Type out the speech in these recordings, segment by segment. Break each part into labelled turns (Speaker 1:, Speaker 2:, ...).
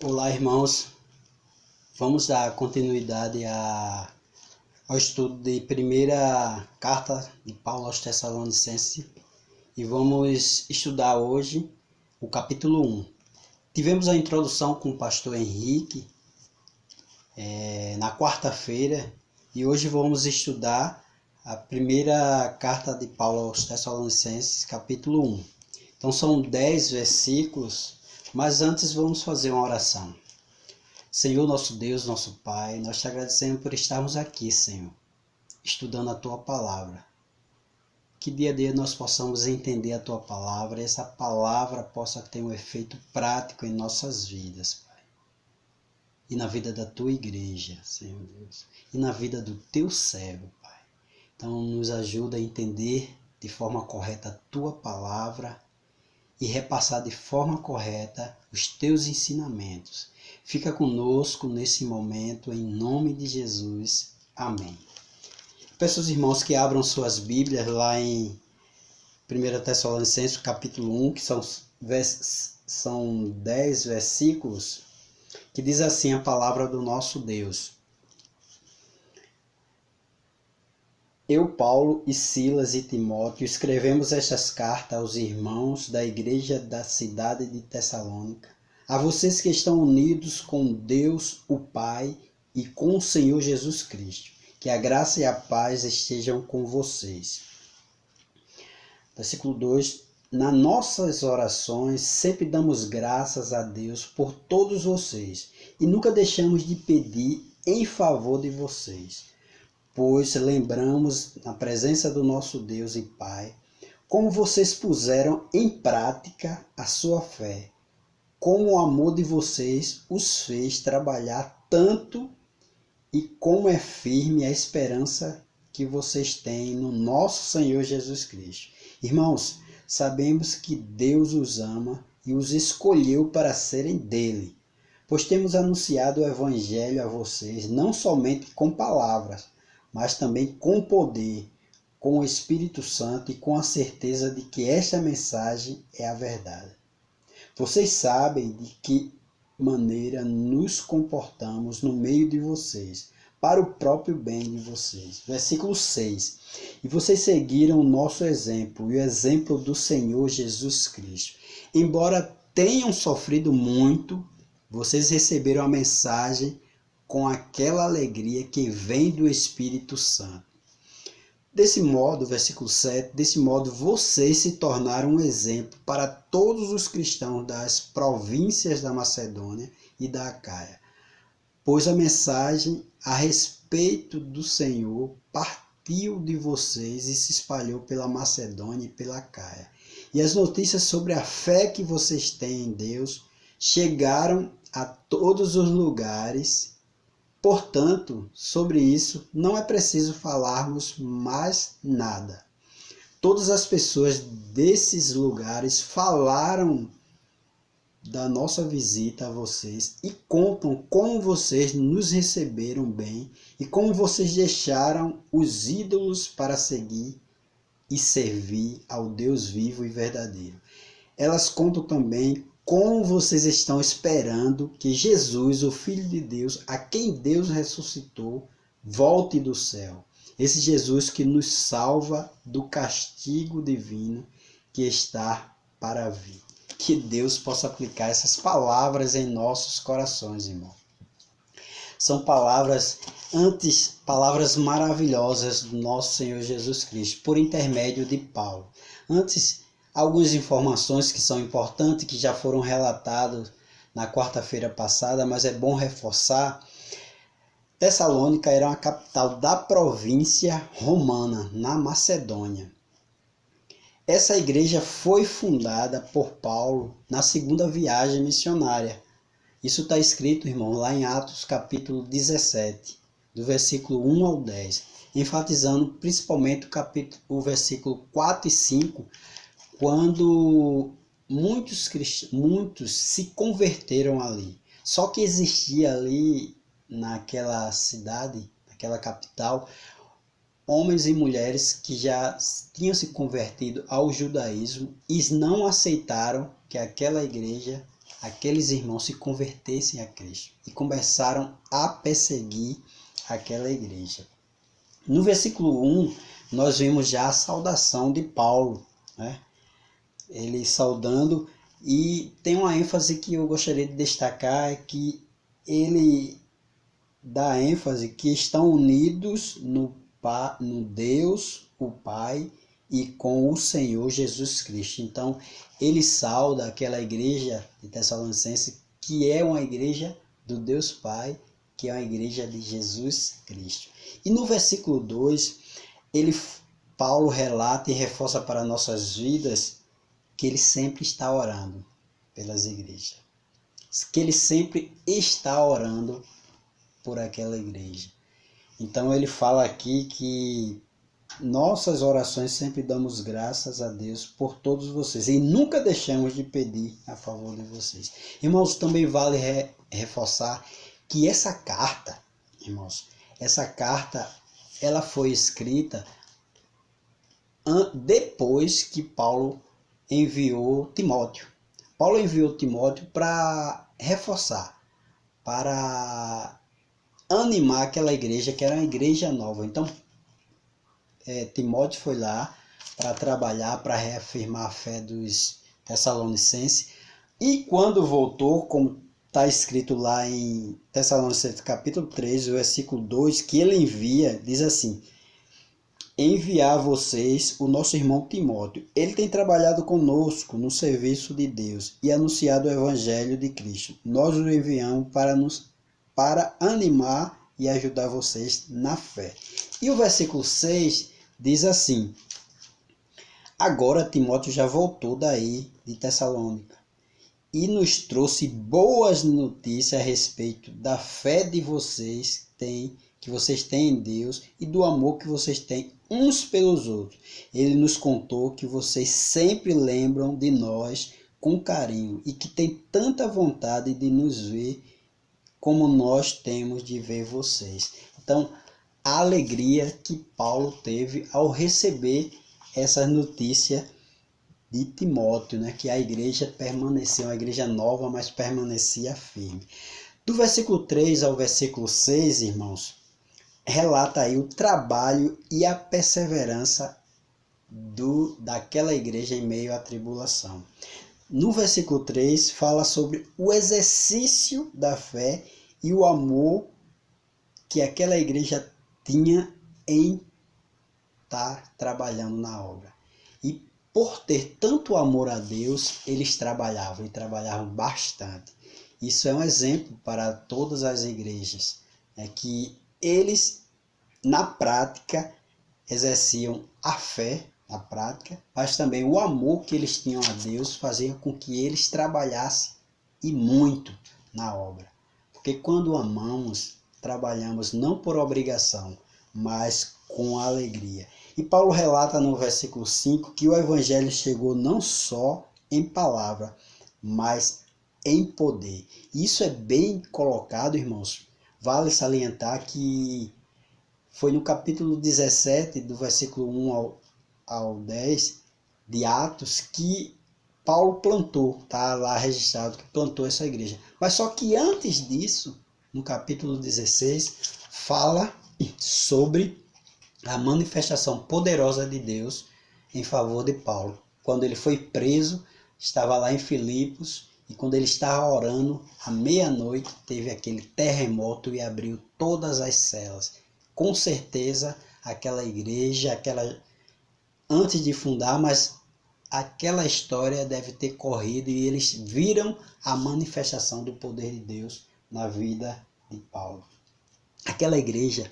Speaker 1: Olá, irmãos. Vamos dar continuidade ao estudo de primeira carta de Paulo aos Tessalonicenses e vamos estudar hoje o capítulo 1. Tivemos a introdução com o pastor Henrique na quarta-feira e hoje vamos estudar a primeira carta de Paulo aos Tessalonicenses, capítulo 1. Então são 10 versículos, mas antes vamos fazer uma oração. Senhor, nosso Deus, nosso Pai, nós te agradecemos por estarmos aqui, Senhor, estudando a Tua Palavra. Que dia a dia nós possamos entender a Tua Palavra e essa Palavra possa ter um efeito prático em nossas vidas, Pai. E na vida da Tua Igreja, Senhor Deus. E na vida do Teu servo, Pai. Então nos ajuda a entender de forma correta a Tua Palavra e repassar de forma correta os Teus ensinamentos. Fica conosco nesse momento, em nome de Jesus. Amém. Peço aos irmãos que abram suas Bíblias lá em 1 Tessalonicenses, capítulo 1, que são 10 versículos, que diz assim a palavra do nosso Deus. Eu, Paulo e Silas e Timóteo, escrevemos estas cartas aos irmãos da igreja da cidade de Tessalônica, a vocês que estão unidos com Deus, o Pai, e com o Senhor Jesus Cristo. Que a graça e a paz estejam com vocês. Versículo 2. Nas nossas orações sempre damos graças a Deus por todos vocês e nunca deixamos de pedir em favor de vocês, pois lembramos na presença do nosso Deus e Pai como vocês puseram em prática a sua fé, como o amor de vocês os fez trabalhar tanto e como é firme a esperança que vocês têm no nosso Senhor Jesus Cristo. Irmãos, sabemos que Deus os ama e os escolheu para serem dele, pois temos anunciado o Evangelho a vocês não somente com palavras, mas também com poder, com o Espírito Santo e com a certeza de que esta mensagem é a verdade. Vocês sabem de que maneira nos comportamos no meio de vocês, para o próprio bem de vocês. Versículo 6. E vocês seguiram o nosso exemplo e o exemplo do Senhor Jesus Cristo. Embora tenham sofrido muito, vocês receberam a mensagem com aquela alegria que vem do Espírito Santo. Desse modo, versículo 7, desse modo vocês se tornaram um exemplo para todos os cristãos das províncias da Macedônia e da Acaia, pois a mensagem a respeito do Senhor partiu de vocês e se espalhou pela Macedônia e pela Acaia. E as notícias sobre a fé que vocês têm em Deus chegaram a todos os lugares. Portanto, sobre isso não é preciso falarmos mais nada. Todas as pessoas desses lugares falaram da nossa visita a vocês e contam como vocês nos receberam bem e como vocês deixaram os ídolos para seguir e servir ao Deus vivo e verdadeiro. Elas contam também como vocês estão esperando que Jesus, o Filho de Deus, a quem Deus ressuscitou, volte do céu. Esse Jesus que nos salva do castigo divino que está para vir. Que Deus possa aplicar essas palavras em nossos corações, irmão. São palavras maravilhosas do nosso Senhor Jesus Cristo, por intermédio de Paulo. Antes, algumas informações que são importantes, que já foram relatadas na quarta-feira passada, mas é bom reforçar. Tessalônica era uma capital da província romana, na Macedônia. Essa igreja foi fundada por Paulo na segunda viagem missionária. Isso está escrito, irmão, lá em Atos capítulo 17, do versículo 1 ao 10, enfatizando principalmente o versículo 4 e 5, quando muitos se converteram ali. Só que existia ali, naquela cidade, naquela capital, homens e mulheres que já tinham se convertido ao judaísmo e não aceitaram que aquela igreja aqueles irmãos se convertessem a Cristo e começaram a perseguir aquela igreja. No versículo 1, nós vimos já a saudação de Paulo, né? Ele saudando, e tem uma ênfase que eu gostaria de destacar, é que ele dá ênfase que estão unidos no Deus, o Pai, e com o Senhor Jesus Cristo. Então, ele sauda aquela igreja de Tessalonicense, que é uma igreja do Deus Pai, que é uma igreja de Jesus Cristo. E no versículo 2, Paulo relata e reforça para nossas vidas que ele sempre está orando pelas igrejas. Que ele sempre está orando por aquela igreja. Então ele fala aqui que nossas orações sempre damos graças a Deus por todos vocês e nunca deixamos de pedir a favor de vocês. Irmãos, também vale reforçar que essa carta, irmãos, ela foi escrita depois que Paulo enviou Timóteo. Paulo enviou Timóteo para reforçar, para animar aquela igreja, que era uma igreja nova. Então, Timóteo foi lá para trabalhar, para reafirmar a fé dos Tessalonicenses. E quando voltou, como está escrito lá em Tessalonicenses capítulo 3, versículo 2, que ele envia, diz assim: enviar a vocês o nosso irmão Timóteo. Ele tem trabalhado conosco no serviço de Deus e anunciado o evangelho de Cristo. Nós o enviamos para animar e ajudar vocês na fé. E o versículo 6 diz assim: agora Timóteo já voltou daí de Tessalônica e nos trouxe boas notícias a respeito da fé de vocês que vocês têm em Deus e do amor que vocês têm uns pelos outros. Ele nos contou que vocês sempre lembram de nós com carinho e que tem tanta vontade de nos ver como nós temos de ver vocês. Então, a alegria que Paulo teve ao receber essa notícia de Timóteo, né? Que a igreja permaneceu, uma igreja nova, mas permanecia firme. Do versículo 3 ao versículo 6, irmãos, relata aí o trabalho e a perseverança daquela igreja em meio à tribulação. No versículo 3 fala sobre o exercício da fé e o amor que aquela igreja tinha em estar trabalhando na obra. E por ter tanto amor a Deus, eles trabalhavam, e trabalhavam bastante. Isso é um exemplo para todas as igrejas, que eles, na prática, exerciam a fé, na prática, mas também o amor que eles tinham a Deus fazia com que eles trabalhassem, e muito, na obra. Porque quando amamos, trabalhamos não por obrigação, mas com alegria. E Paulo relata no versículo 5 que o evangelho chegou não só em palavra, mas em poder. Isso é bem colocado, irmãos. Vale salientar que foi no capítulo 17, do versículo 1 ao 10 de Atos, que Paulo plantou, está lá registrado que plantou essa igreja. Mas só que antes disso, no capítulo 16, fala sobre a manifestação poderosa de Deus em favor de Paulo. Quando ele foi preso, estava lá em Filipos, e quando ele estava orando, à meia-noite, teve aquele terremoto e abriu todas as celas. Com certeza, aquela igreja, antes de fundar, mas aquela história deve ter corrido e eles viram a manifestação do poder de Deus na vida de Paulo. Aquela igreja,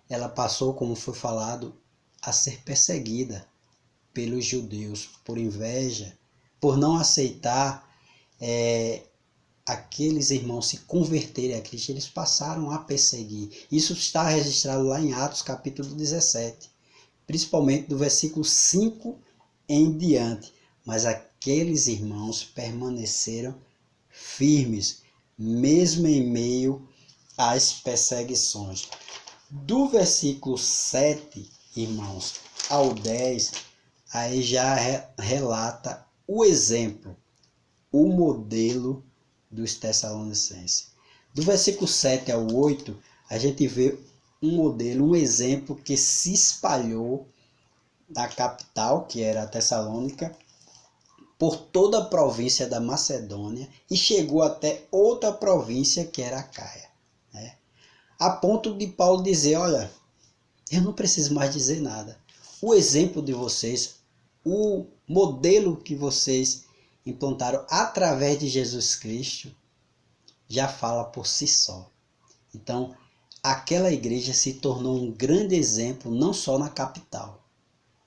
Speaker 1: ela passou, como foi falado, a ser perseguida pelos judeus por inveja, por não aceitar aqueles irmãos se converterem a Cristo. Eles passaram a perseguir. Isso está registrado lá em Atos capítulo 17, principalmente do versículo 5 em diante. Mas aqueles irmãos permaneceram firmes, mesmo em meio às perseguições. Do versículo 7, irmãos, ao 10, aí já relata o exemplo, o modelo dos Tessalonicenses. Do versículo 7 ao 8, a gente vê um modelo, um exemplo que se espalhou da capital, que era a Tessalônica, por toda a província da Macedônia e chegou até outra província, que era a Caia, né? A ponto de Paulo dizer, olha, eu não preciso mais dizer nada. O exemplo de vocês, o modelo que vocês implantaram através de Jesus Cristo, já fala por si só. Então, aquela igreja se tornou um grande exemplo, não só na capital,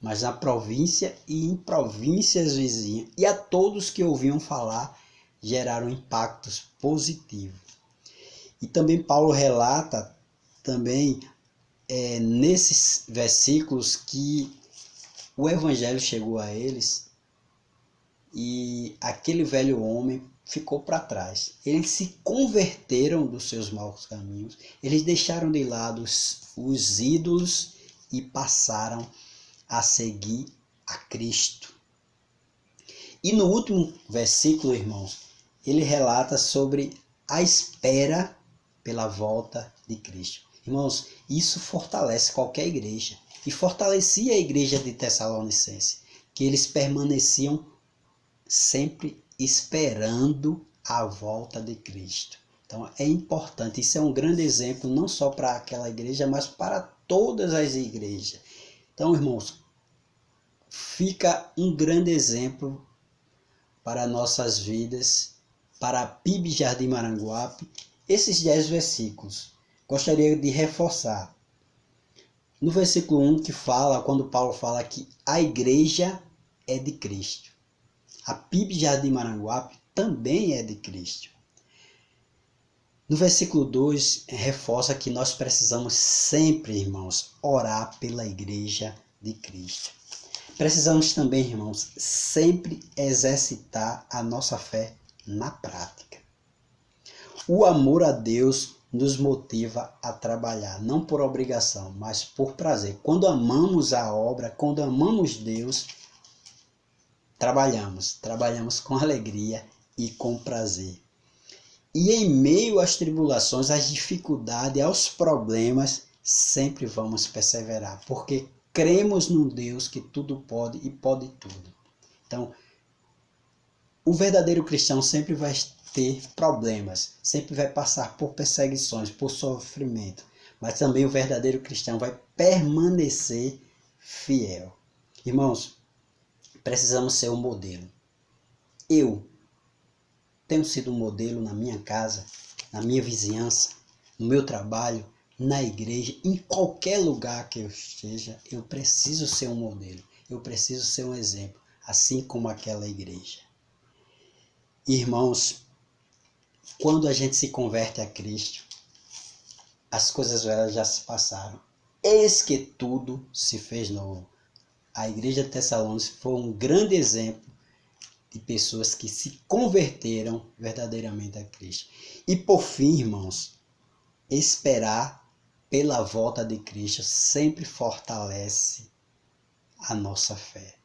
Speaker 1: mas na província e em províncias vizinhas. E a todos que ouviam falar, geraram impactos positivos. E também Paulo relata também nesses versículos que o evangelho chegou a eles e aquele velho homem ficou para trás. Eles se converteram dos seus maus caminhos, eles deixaram de lado os ídolos e passaram a seguir a Cristo. E no último versículo, irmãos, ele relata sobre a espera pela volta de Cristo. Irmãos, isso fortalece qualquer igreja. E fortalecia a igreja de Tessalonicense, que eles permaneciam sempre esperando a volta de Cristo. Então é importante, isso é um grande exemplo não só para aquela igreja, mas para todas as igrejas. Então, irmãos, fica um grande exemplo para nossas vidas, para a PIB Jardim Maranguape, esses 10 versículos. Gostaria de reforçar. No versículo 1 que fala, quando Paulo fala que a igreja é de Cristo. A PIB Jardim Maranguape também é de Cristo. No versículo 2, reforça que nós precisamos sempre, irmãos, orar pela igreja de Cristo. Precisamos também, irmãos, sempre exercitar a nossa fé na prática. O amor a Deus nos motiva a trabalhar, não por obrigação, mas por prazer. Quando amamos a obra, quando amamos Deus, trabalhamos com alegria e com prazer. E em meio às tribulações, às dificuldades, aos problemas, sempre vamos perseverar, porque cremos num Deus que tudo pode e pode tudo. Então, o verdadeiro cristão sempre vai ter problemas, sempre vai passar por perseguições, por sofrimento, mas também o verdadeiro cristão vai permanecer fiel. Irmãos, precisamos ser um modelo. Eu tenho sido um modelo na minha casa, na minha vizinhança, no meu trabalho, na igreja, em qualquer lugar que eu esteja, eu preciso ser um modelo, eu preciso ser um exemplo, assim como aquela igreja. Irmãos, quando a gente se converte a Cristo, as coisas velhas já se passaram. Eis que tudo se fez novo. A igreja de Tessalônica foi um grande exemplo de pessoas que se converteram verdadeiramente a Cristo. E por fim, irmãos, esperar pela volta de Cristo sempre fortalece a nossa fé.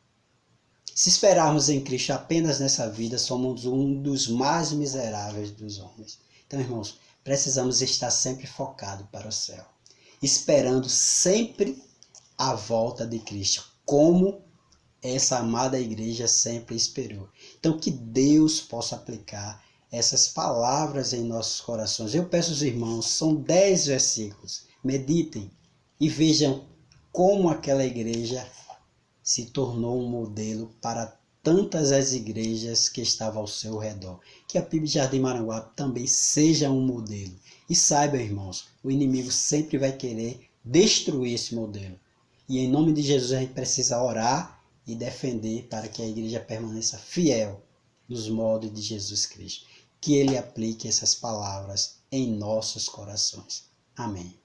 Speaker 1: Se esperarmos em Cristo apenas nessa vida, somos um dos mais miseráveis dos homens. Então, irmãos, precisamos estar sempre focados para o céu, esperando sempre a volta de Cristo, como essa amada igreja sempre esperou. Então, que Deus possa aplicar essas palavras em nossos corações. Eu peço aos irmãos, são 10 versículos, meditem e vejam como aquela igreja se tornou um modelo para tantas as igrejas que estavam ao seu redor. Que a PIB Jardim Maranguape também seja um modelo. E saiba, irmãos, o inimigo sempre vai querer destruir esse modelo. E em nome de Jesus a gente precisa orar e defender para que a igreja permaneça fiel nos modos de Jesus Cristo. Que Ele aplique essas palavras em nossos corações. Amém.